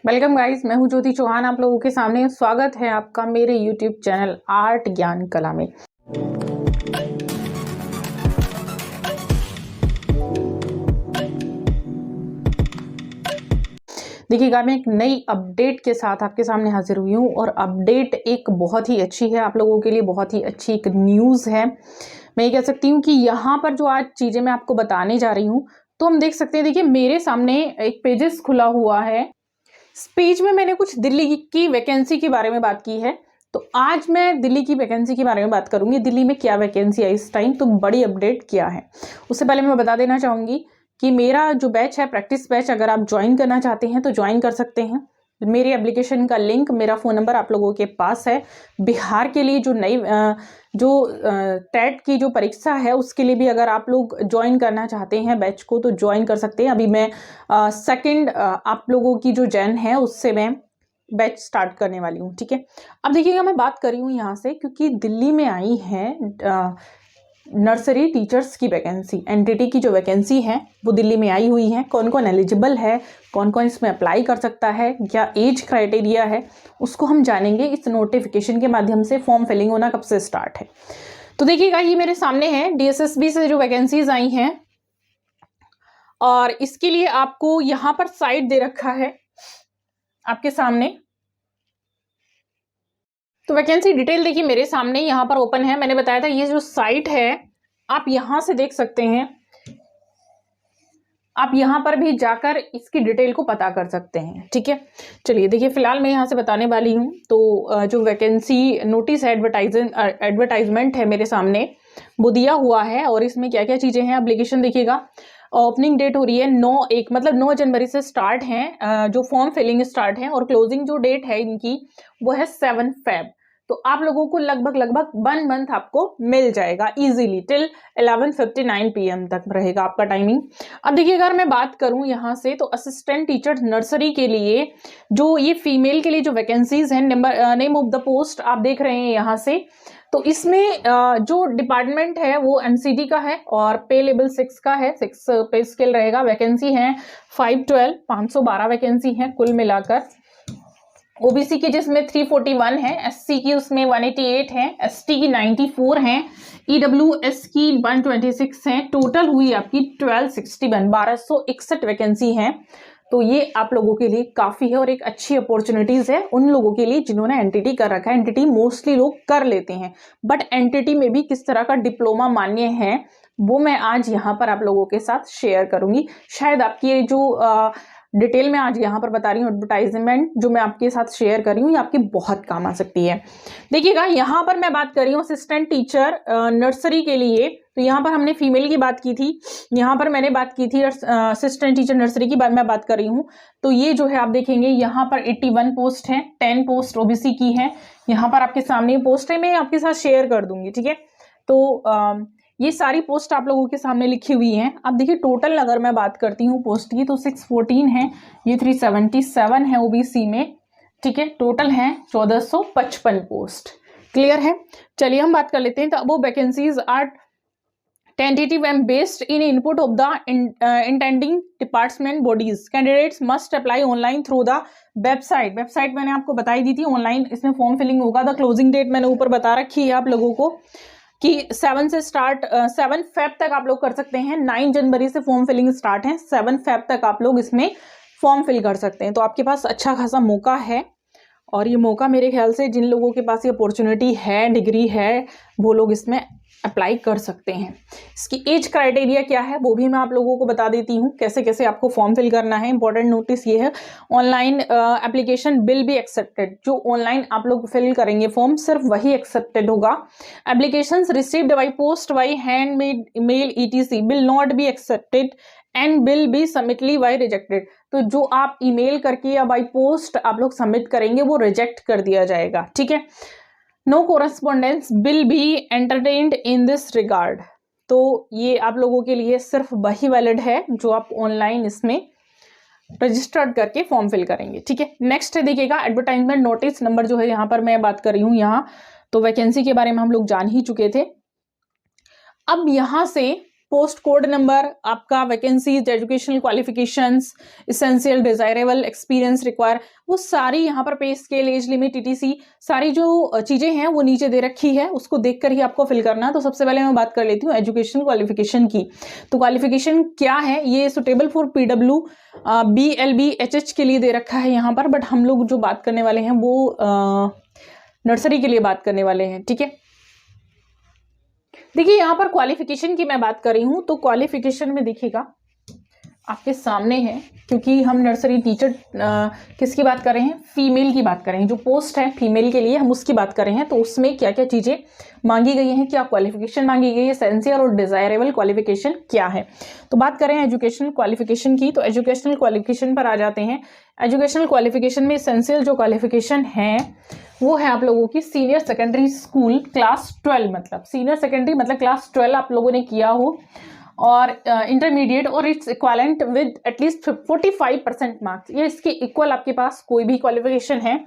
Welcome guys, मैं हूं ज्योति चौहान। आप लोगों के सामने स्वागत है आपका मेरे यूट्यूब चैनल आर्ट ज्ञान कला में। देखिएगा, मैं एक नई अपडेट के साथ आपके सामने हाजिर हुई हूँ और अपडेट एक बहुत ही अच्छी है, आप लोगों के लिए बहुत ही अच्छी एक न्यूज़ है। मैं ये कह सकती हूँ कि यहाँ पर जो आज चीज़ें मैं आपको बताने जा रही हूँ, तो हम देख सकते हैं। देखिए, मेरे सामने एक पेजेस खुला हुआ है। इस पेज में मैंने कुछ दिल्ली की वैकेंसी के बारे में बात की है, तो आज मैं दिल्ली की वैकेंसी के बारे में बात करूंगी। दिल्ली में क्या वैकेंसी है इस टाइम, तो बड़ी अपडेट क्या है। उससे पहले मैं बता देना चाहूंगी कि मेरा जो बैच है, प्रैक्टिस बैच, अगर आप ज्वाइन करना चाहते हैं तो ज्वाइन कर सकते हैं। मेरी एप्लीकेशन का लिंक, मेरा फ़ोन नंबर आप लोगों के पास है। बिहार के लिए जो टेट की जो परीक्षा है उसके लिए भी अगर आप लोग ज्वाइन करना चाहते हैं बैच को तो ज्वाइन कर सकते हैं। अभी मैं सेकंड आप लोगों की जो जैन है उससे मैं बैच स्टार्ट करने वाली हूँ। ठीक है, अब देखिएगा, मैं बात कर रही हूँ यहाँ से क्योंकि दिल्ली में आई है नर्सरी टीचर्स की वैकेंसी। एनटीटी की जो वैकेंसी है वो दिल्ली में आई हुई है। कौन कौन एलिजिबल है, कौन कौन इसमें अप्लाई कर सकता है, क्या एज क्राइटेरिया है, उसको हम जानेंगे इस नोटिफिकेशन के माध्यम से। फॉर्म फिलिंग होना कब से स्टार्ट है, तो देखिएगा, ये मेरे सामने है डीएसएसबी से जो वैकेंसीज आई हैं, और इसके लिए आपको यहाँ पर साइट दे रखा है आपके सामने। तो वैकेंसी डिटेल देखिए मेरे सामने यहाँ पर ओपन है। मैंने बताया था ये जो साइट है आप यहाँ से देख सकते हैं। आप यहाँ पर भी जाकर इसकी डिटेल को पता कर सकते हैं। ठीक है, चलिए देखिए, फिलहाल मैं यहाँ से बताने वाली हूँ। तो जो वैकेंसी नोटिस एडवर्टाइजमेंट है मेरे सामने वो दिया हुआ है, और इसमें क्या क्या चीज़ें हैं एप्लीकेशन देखिएगा। ओपनिंग डेट हो रही है 9/1, मतलब 9 जनवरी से स्टार्ट है जो फॉर्म फिलिंग स्टार्ट है, और क्लोजिंग जो डेट है इनकी वो है 7 फेब। तो आप लोगों को लगभग 1 मंथ आपको मिल जाएगा इजीली। टिल 11:59 PM तक रहेगा आपका टाइमिंग। अब देखिए, अगर मैं बात करूं यहाँ से, तो असिस्टेंट टीचर नर्सरी के लिए जो ये फीमेल के लिए जो वैकेंसीज हैं, नेम ऑफ द पोस्ट आप देख रहे हैं यहाँ से। तो इसमें जो डिपार्टमेंट है वो एमसीडी का है और पे लेवल 6 का है। 6 पे स्केल रहेगा। वैकेंसी है 512, 512 वैकेंसी है कुल मिलाकर। ओबीसी की जिसमें 341 है, एससी की उसमें 188 है, एसटी की 94 है, ईडब्ल्यूएस की 126 है। टोटल हुई आपकी 1261 वैकेंसी है। तो ये आप लोगों के लिए काफ़ी है और एक अच्छी अपॉर्चुनिटीज़ है उन लोगों के लिए जिन्होंने एनटीटी कर रखा है। एनटीटी मोस्टली लोग कर लेते हैं, बट एनटीटी में भी किस तरह का डिप्लोमा मान्य है वो मैं आज यहाँ पर आप लोगों के साथ शेयर करूंगी। शायद आपकी ये जो डिटेल में आज यहाँ पर बता रही हूँ, एडवर्टाइजमेंट जो मैं आपके साथ शेयर कर रही हूँ, ये आपके बहुत काम आ सकती है। देखिएगा, यहाँ पर मैं बात कर रही हूँ असिस्टेंट टीचर नर्सरी के लिए। तो यहाँ पर हमने फीमेल की बात की थी, यहाँ पर मैंने बात की थी असिस्टेंट टीचर नर्सरी की मैं बात कर रही हूँ। तो ये जो है आप देखेंगे यहाँ पर 81 पोस्ट है, 10 पोस्ट ओबीसी की है। यहाँ पर आपके सामने पोस्ट है, मैं आपके साथ शेयर कर दूंगी। ठीक है, तो ये सारी पोस्ट आप लोगों के सामने लिखी हुई हैं। अब देखिए, टोटल अगर मैं बात करती हूँ पोस्ट की तो 614 है, ये 377 है ओबीसी में। ठीक है, टोटल है 1455 पोस्ट। क्लियर है, चलिए हम बात कर लेते हैं। तो वो vacancies are tentative and based in input of the intending department bodies. Candidates must apply online through the website मैंने आपको बताई दी थी, ऑनलाइन इसमें फॉर्म फिलिंग होगा। द क्लोजिंग डेट मैंने ऊपर बता रखी है आप लोगों को कि 7 से स्टार्ट 7 फेब तक आप लोग कर सकते हैं। 9 जनवरी से फॉर्म फिलिंग स्टार्ट है, 7 फेब तक आप लोग इसमें फॉर्म फिल कर सकते हैं। तो आपके पास अच्छा खासा मौका है, और ये मौका मेरे ख्याल से जिन लोगों के पास ये अपॉर्चुनिटी है, डिग्री है, वो लोग इसमें अप्लाई कर सकते हैं। इसकी एज क्राइटेरिया क्या है वो भी मैं आप लोगों को बता देती हूँ, कैसे कैसे आपको फॉर्म फिल करना है। इंपॉर्टेंट नोटिस ये है, online application will be accepted. जो ऑनलाइन आप लोग फिल करेंगे फॉर्म, सिर्फ वही एक्सेप्टेड होगा। Applications received by post, by hand made mail ETC will not be accepted and will be summarily by rejected. तो जो आप ईमेल करके या बाई पोस्ट आप लोग सबमिट करेंगे वो रिजेक्ट कर दिया जाएगा। ठीक है, no correspondence will be entertained in this regard. तो ये आप लोगों के लिए सिर्फ वही वैलिड है जो आप ऑनलाइन इसमें रजिस्टर्ड करके फॉर्म फिल करेंगे। ठीक है, नेक्स्ट है देखिएगा, एडवर्टाइजमेंट नोटिस नंबर जो है यहाँ पर मैं बात कर रही हूँ। यहाँ तो वैकेंसी के बारे में हम लोग जान ही चुके थे। अब यहाँ से पोस्ट कोड नंबर, आपका vacancies, educational qualifications, essential desirable, experience require, वो सारी यहाँ पर पे स्केल, एज लिमिट, टीटीसी, सारी जो चीजें हैं वो नीचे दे रखी है, उसको देखकर ही आपको फिल करना है। तो सबसे पहले मैं बात कर लेती हूँ एजुकेशनल क्वालिफिकेशन की। तो क्वालिफिकेशन क्या है, ये suitable for PW, BLB, HH के लिए दे रखा है यहाँ पर, बट हम लोग जो बात करने वाले हैं वो नर्सरी के लिए बात करने वाले हैं, ठीक है। देखिए यहाँ पर क्वालिफिकेशन की मैं बात कर रही हूँ, तो क्वालिफिकेशन में देखिएगा आपके सामने है, क्योंकि हम नर्सरी टीचर किसकी बात कर रहे हैं, फीमेल की बात कर रहे हैं, जो पोस्ट है फीमेल के लिए हम उसकी बात कर रहे हैं। तो उसमें क्या क्या चीजें मांगी गई हैं, क्या क्वालिफिकेशन मांगी गई है, एसेंशियल और डिजायरेबल क्वालिफिकेशन क्या है। तो बात करें एजुकेशनल क्वालिफिकेशन की, तो एजुकेशनल क्वालिफिकेशन पर आ जाते हैं। एजुकेशनल क्वालिफिकेशन में एसेंशियल जो क्वालिफिकेशन है वो है आप लोगों की सीनियर सेकेंडरी स्कूल क्लास 12, मतलब सीनियर सेकेंडरी मतलब क्लास 12 आप लोगों ने किया हो, और इंटरमीडिएट और it's equivalent with at least 45% marks, ये इसके इक्वल आपके पास कोई भी क्वालिफिकेशन है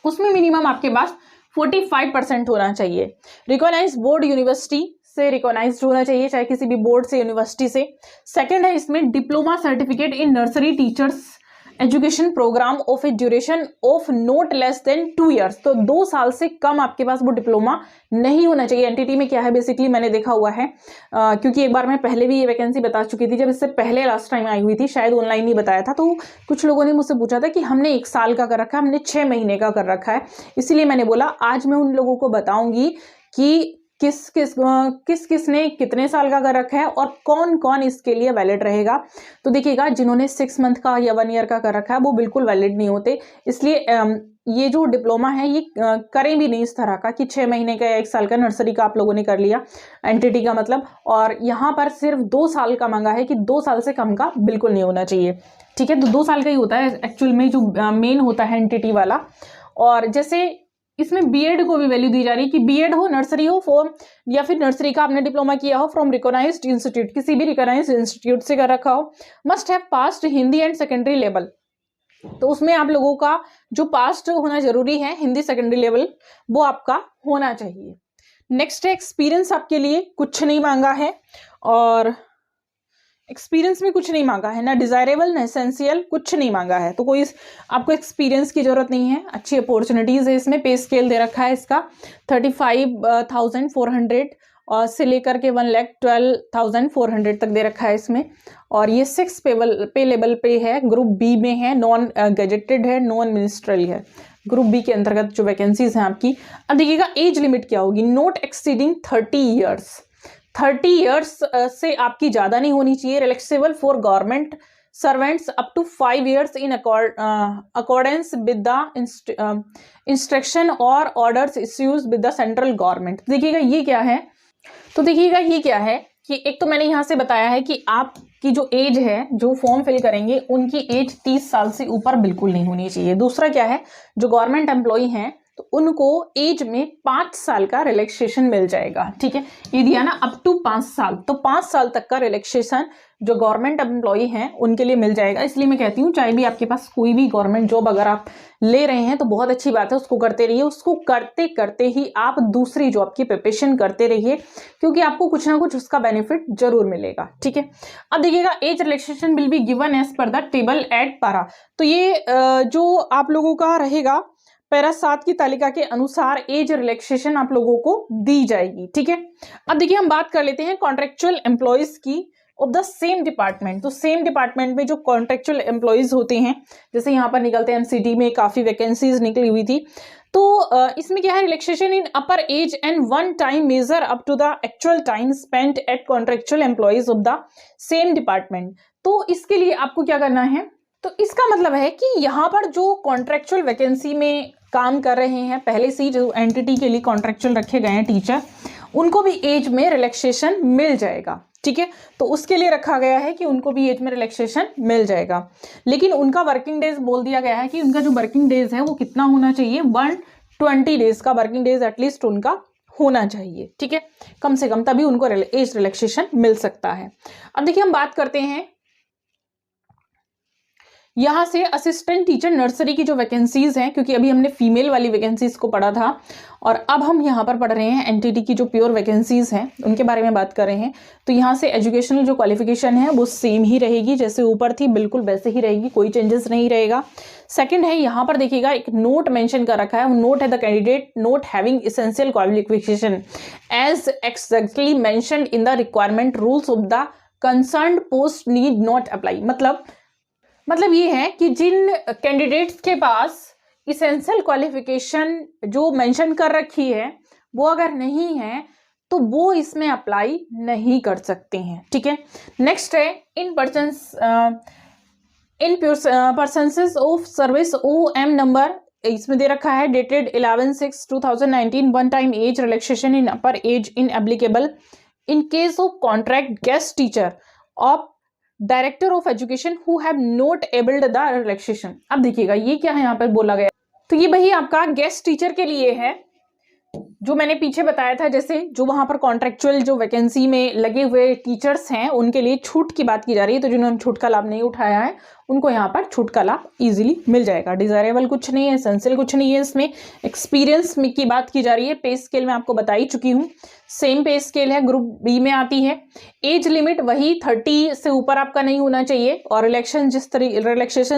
उसमें मिनिमम आपके पास 45% होना चाहिए। रिकॉग्नाइज बोर्ड यूनिवर्सिटी से रिकॉग्नाइज्ड होना चाहिए, चाहे किसी भी बोर्ड से, यूनिवर्सिटी से। सेकंड है इसमें diploma certificate in nursery teachers education programme of a duration of not less than 2 years, तो 2 साल से कम आपके पास वो डिप्लोमा नहीं होना चाहिए। एनटीटी में क्या है बेसिकली मैंने देखा हुआ है, क्योंकि एक बार मैं पहले भी ये वैकेंसी बता चुकी थी, जब इससे पहले लास्ट टाइम आई हुई थी, शायद ऑनलाइन नहीं बताया था, तो कुछ लोगों ने मुझसे पूछा था कि हमने 1 साल का कर रखा है, हमने 6 महीने का कर रखा है, इसीलिए मैंने बोला आज मैं उन लोगों को बताऊंगी कि किस ने कितने साल का कर रखा है और कौन कौन इसके लिए वैलिड रहेगा। तो देखिएगा जिन्होंने 6 मंथ का या 1 ईयर का कर रखा है वो बिल्कुल वैलिड नहीं होते, इसलिए ये जो डिप्लोमा है ये करें भी नहीं इस तरह का कि 6 महीने का या 1 साल का नर्सरी का आप लोगों ने कर लिया एनटीटी का मतलब, और यहाँ पर सिर्फ 2 साल का मांगा है कि 2 साल से कम का बिल्कुल नहीं होना चाहिए, ठीक है। तो 2 साल का ही होता है एक्चुअल में जो मेन होता है एनटीटी वाला। और जैसे इसमें बीएड को भी वैल्यू दी जा रही है कि बीएड हो, नर्सरी हो, फॉर्म या फिर नर्सरी का आपने डिप्लोमा किया हो फ्रॉम रिकॉग्नाइज्ड इंस्टीट्यूट, किसी भी रिकॉग्नाइज्ड इंस्टीट्यूट से कर रखा हो, must have passed Hindi and secondary level, तो उसमें आप लोगों का जो पास्ट होना जरूरी है हिंदी सेकेंडरी लेवल वो आपका होना चाहिए। नेक्स्ट है एक्सपीरियंस, आपके लिए कुछ नहीं मांगा है, और एक्सपीरियंस में कुछ नहीं मांगा है, ना डिजायरेबल ना एसेंशियल, कुछ नहीं मांगा है, तो कोई आपको एक्सपीरियंस की जरूरत नहीं है। अच्छी अपॉर्चुनिटीज है इसमें, पे स्केल दे रखा है इसका 35,400 और से लेकर के 1,12,400 तक दे रखा है इसमें, और ये 6 पे लेवल पे है, ग्रुप बी में है, नॉन गजेटेड है, नॉन मिनिस्ट्रियल है, ग्रुप बी के अंतर्गत जो वैकेंसीज हैं आपकी। अब देखिएगा एज लिमिट क्या होगी, नॉट एक्सीडिंग 30 ईयर्स, 30 ईयर्स से आपकी ज्यादा नहीं होनी चाहिए। Relaxable for government servants up to 5 years in accordance with the instruction और orders issues with the central government. देखिएगा ये क्या है, तो देखिएगा ये क्या है कि एक तो मैंने यहाँ से बताया है कि आपकी जो एज है, जो फॉर्म फिल करेंगे उनकी एज 30 साल से ऊपर बिल्कुल नहीं होनी चाहिए। दूसरा क्या है, जो गवर्नमेंट एम्प्लॉई हैं तो उनको एज में 5 साल का रिलैक्सेशन मिल जाएगा, ठीक है। ये दिया ना अप टू 5 साल, तो 5 साल तक का रिलैक्सेशन जो गवर्नमेंट एम्प्लॉई हैं उनके लिए मिल जाएगा। इसलिए मैं कहती हूँ चाहे भी आपके पास कोई भी गवर्नमेंट जॉब अगर आप ले रहे हैं तो बहुत अच्छी बात है, उसको करते रहिए, उसको करते करते ही आप दूसरी जॉब की प्रिपरेशन करते रहिए, क्योंकि आपको कुछ ना कुछ उसका बेनिफिट जरूर मिलेगा, ठीक है। अब देखिएगा age relaxation will be given as per the table at para, तो ये जो आप लोगों का रहेगा पैरा 7 की तालिका के अनुसार एज रिलैक्सेशन आप लोगों को दी जाएगी, ठीक है। अब देखिए हम बात कर लेते हैं कॉन्ट्रेक्चुअल एम्प्लॉयज की ऑफ द सेम डिपार्टमेंट। तो सेम डिपार्टमेंट में जो कॉन्ट्रेक्चुअल एम्प्लॉयज होते हैं, जैसे यहाँ पर निकलते हैं एमसीटी में काफी वैकेंसीज निकली हुई थी, तो इसमें क्या है, relaxation in upper age and 1 time measure up to the actual time spent at contractual employees of the same department. तो इसके लिए आपको क्या करना है, तो इसका मतलब है कि यहाँ पर जो कॉन्ट्रेक्चुअल वैकेंसी में काम कर रहे हैं पहले से ही, जो एंटिटी के लिए कॉन्ट्रेक्चुअल रखे गए हैं टीचर, उनको भी एज में रिलैक्सेशन मिल जाएगा, ठीक है। तो उसके लिए रखा गया है कि उनको भी एज में रिलैक्सेशन मिल जाएगा, लेकिन उनका वर्किंग डेज बोल दिया गया है कि उनका जो वर्किंग डेज है वो कितना होना चाहिए, 120 डेज का वर्किंग डेज एटलीस्ट उनका होना चाहिए, ठीक है, कम से कम, तभी उनको एज रिलैक्सेशन मिल सकता है। अब देखिए हम बात करते हैं यहाँ से असिस्टेंट टीचर नर्सरी की जो वैकेंसीज हैं, क्योंकि अभी हमने फीमेल वाली वैकेंसीज को पढ़ा था और अब हम यहाँ पर पढ़ रहे हैं एनटीटी की जो प्योर वैकेंसीज हैं उनके बारे में बात कर रहे हैं। तो यहाँ से एजुकेशनल जो क्वालिफिकेशन है वो सेम ही रहेगी, जैसे ऊपर थी बिल्कुल वैसे ही रहेगी, कोई चेंजेस नहीं रहेगा। सेकंड है, यहाँ पर देखिएगा एक नोट मेंशन कर रखा है, वो नोट है the candidate not having essential qualification as exactly mentioned in the requirement rules of the concerned post need not apply. मतलब ये है कि जिन कैंडिडेट्स के पास इसेंशियल क्वालिफिकेशन जो मेंशन कर रखी है वो अगर नहीं है तो वो इसमें अप्लाई नहीं कर सकते हैं, ठीक है। नेक्स्ट है in persons of service OM number, इसमें दे रखा है dated 11/6/2019, one time age relaxation in upper age in applicable in case of contract guest teacher of director of education who have not availed the relaxation. अब देखिएगा ये क्या है यहाँ पर बोला गया, तो ये भाई आपका गेस्ट टीचर के लिए है, जो मैंने पीछे बताया था, जैसे जो वहां पर कॉन्ट्रेक्चुअल जो वैकेंसी में लगे हुए टीचर्स हैं उनके लिए छूट की बात की जा रही है। तो जिन्होंने छूट का लाभ नहीं उठाया है उनको यहाँ पर छूट का लाभ इजीली मिल जाएगा। डिजायरेबल कुछ नहीं है, एसेंशियल कुछ नहीं है, इसमें एक्सपीरियंस की बात की जा रही है। पे स्केल में आपको बता ही चुकी हूँ, सेम पे स्केल है, ग्रुप बी में आती है। एज लिमिट वही 30 से ऊपर आपका नहीं होना चाहिए, और रिलैक्सेशन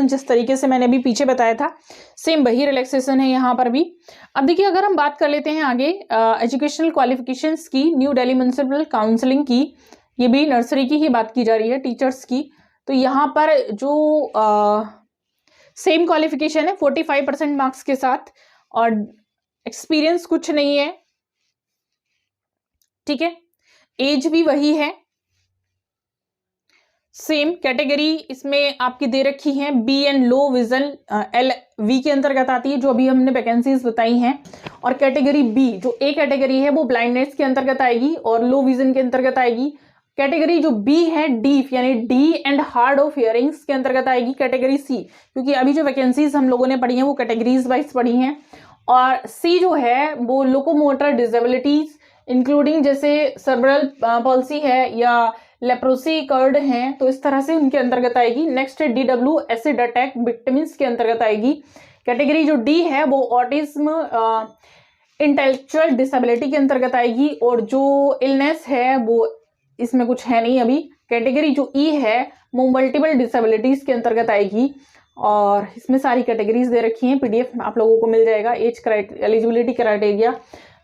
जिस तरीके से मैंने अभी पीछे बताया था सेम वही रिलैक्सेशन है यहाँ पर भी। अब देखिए अगर हम बात कर लेते हैं आगे एजुकेशनल क्वालिफिकेशंस की, न्यू दिल्ली म्युनिसिपल काउंसिलिंग की, ये भी नर्सरी की ही बात की जा रही है, टीचर्स की। तो यहाँ पर जो सेम क्वालिफिकेशन है 45% मार्क्स के साथ, और एक्सपीरियंस कुछ नहीं है, ठीक है। एज भी वही है, सेम कैटेगरी इसमें आपकी दे रखी है, B and low vision LV के अंतर्गत आती है जो अभी हमने वैकेंसीज बताई हैं। और कैटेगरी बी जो ए कैटेगरी है वो ब्लाइंडनेस के अंतर्गत आएगी और लो विजन के अंतर्गत आएगी। कैटेगरी जो बी है डीफ यानी D and hard of hearings के अंतर्गत आएगी। कैटेगरी सी, क्योंकि अभी जो वैकेंसीज हम लोगों ने पढ़ी हैं वो कैटेगरीज वाइज पढ़ी हैं, और सी जो है वो लोकोमोटर डिसेबिलिटीज इंक्लूडिंग जैसे सर्ब्रल पॉल्सी है या लेप्रोसी कर्ड हैं, तो इस तरह से उनके अंतर्गत आएगी। नेक्स्ट है DW एसिड अटैक विक्टिम्स के अंतर्गत आएगी। कैटेगरी जो डी है वो ऑटिज्म इंटेलेक्चुअल डिसेबिलिटी के अंतर्गत आएगी, और जो इलनेस है वो इसमें कुछ है नहीं अभी। कैटेगरी जो ई है वो मल्टीपल डिसेबिलिटीज के अंतर्गत आएगी, और इसमें सारी कैटेगरीज दे रखी हैं, PDF आप लोगों को मिल जाएगा। एज एलिजिबिलिटी क्राइटेरिया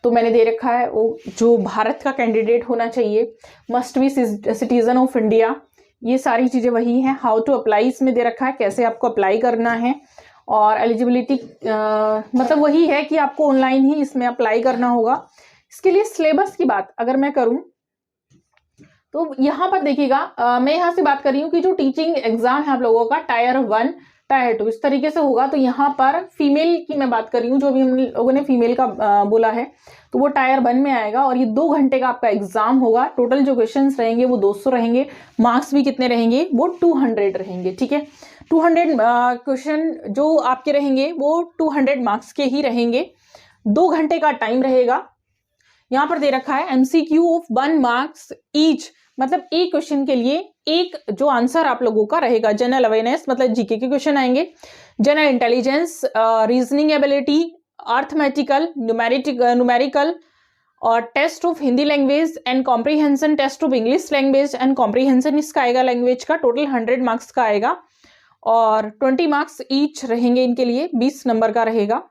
तो मैंने दे रखा है, वो जो भारत का कैंडिडेट होना चाहिए, must be citizen of India, ये सारी चीज़ें वही हैं। हाउ टू अप्लाई इसमें दे रखा है, कैसे आपको अप्लाई करना है, और एलिजिबिलिटी मतलब वही है कि आपको ऑनलाइन ही इसमें अप्लाई करना होगा। इसके लिए सिलेबस की बात अगर मैं करूं तो यहाँ पर देखिएगा मैं यहाँ से बात कर रही हूँ कि जो टीचिंग एग्जाम है आप लोगों का टायर 1 टायर 2 इस तरीके से होगा। तो यहाँ पर फीमेल की मैं बात कर रही हूँ, जो भी हम लोगों ने फीमेल का बोला है, तो वो टायर 1 में आएगा, और ये 2 घंटे का आपका एग्जाम होगा। टोटल जो क्वेश्चंस रहेंगे वो 200 रहेंगे, मार्क्स भी कितने रहेंगे वो 200 रहेंगे, ठीक है। 200 क्वेश्चन जो आपके रहेंगे वो 200 मार्क्स के ही रहेंगे। 2 घंटे का टाइम रहेगा। यहाँ पर दे रखा है MCQ ऑफ 1 मार्क्स ईच, मतलब एक क्वेश्चन के लिए एक जो आंसर आप लोगों का रहेगा। जनरल अवेयरनेस मतलब जीके के क्वेश्चन आएंगे, general intelligence, reasoning ability, arithmetical, numerical, और test of Hindi language and comprehension, test of English language and comprehension इसका आएगा लैंग्वेज का। टोटल 100 मार्क्स का आएगा, और 20 मार्क्स ईच रहेंगे इनके लिए, 20 नंबर का रहेगा।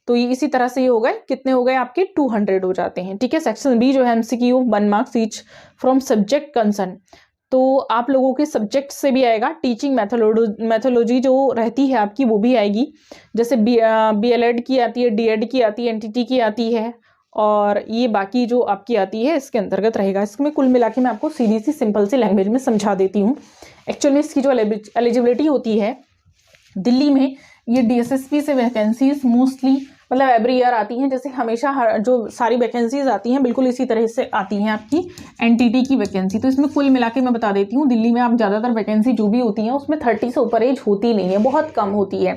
तो ये इसी तरह से ये हो गए, कितने हो गए आपके 200 हो जाते हैं, ठीक है। सेक्शन बी जो है MCQ 1 marks each from subject concern, तो आप लोगों के सब्जेक्ट से भी आएगा। टीचिंग मैथोलॉजी जो रहती है आपकी वो भी आएगी, जैसे BLED की आती है, DED की आती है, NTT की आती है, और ये बाकी जो आपकी आती है इसके अंतर्गत रहेगा। इसमें कुल मिला के मैं आपको सीधी सी सिंपल सी लैंग्वेज में समझा देती हूँ। एक्चुअल में इसकी जो एलिजिबिलिटी होती है दिल्ली में, ये DSSP से वैकेंसीज मोस्टली मतलब एवरी ईयर आती हैं, जैसे हमेशा जो सारी वैकेंसीज आती हैं बिल्कुल इसी तरह से आती हैं आपकी NTT की वैकेंसी। तो इसमें कुल मिला के मैं बता देती हूँ, दिल्ली में आप ज़्यादातर वैकेंसी जो भी होती हैं उसमें 30 से ऊपर एज होती नहीं है, बहुत कम होती है,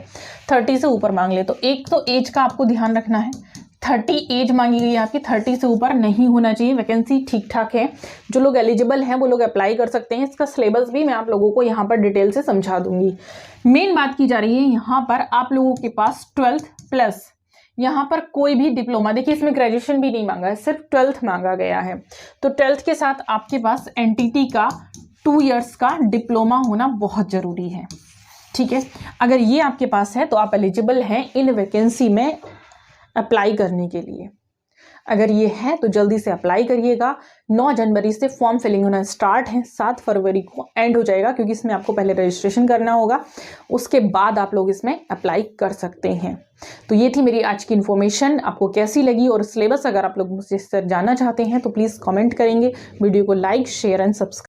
30 से ऊपर मांग ले। तो एक तो एज का आपको ध्यान रखना है, 30 एज मांगी गई है आपकी, 30 से ऊपर नहीं होना चाहिए। वैकेंसी ठीक ठाक है, जो लोग एलिजिबल हैं वो लोग अप्लाई कर सकते हैं। इसका सिलेबस भी मैं आप लोगों को यहाँ पर डिटेल से समझा दूंगी। मेन बात की जा रही है यहाँ पर आप लोगों के पास 12th प्लस, यहाँ पर कोई भी डिप्लोमा, देखिए इसमें ग्रेजुएशन भी नहीं मांगा है, सिर्फ 12th मांगा गया है। तो 12th के साथ आपके पास एनटीटी का 2 इयर्स का डिप्लोमा होना बहुत ज़रूरी है, ठीक है। अगर ये आपके पास है तो आप एलिजिबल हैं इन वैकेंसी में अप्लाई करने के लिए। अगर ये है तो जल्दी से अप्लाई करिएगा। 9 जनवरी से फॉर्म फिलिंग होना स्टार्ट है, 7 फरवरी को एंड हो जाएगा, क्योंकि इसमें आपको पहले रजिस्ट्रेशन करना होगा, उसके बाद आप लोग इसमें अप्लाई कर सकते हैं। तो ये थी मेरी आज की इन्फॉर्मेशन। आपको कैसी लगी और सिलेबस अगर आप लोग मुझसे जानना चाहते हैं तो प्लीज़ कमेंट करेंगे। वीडियो को लाइक, शेयर एंड सब्सक्राइब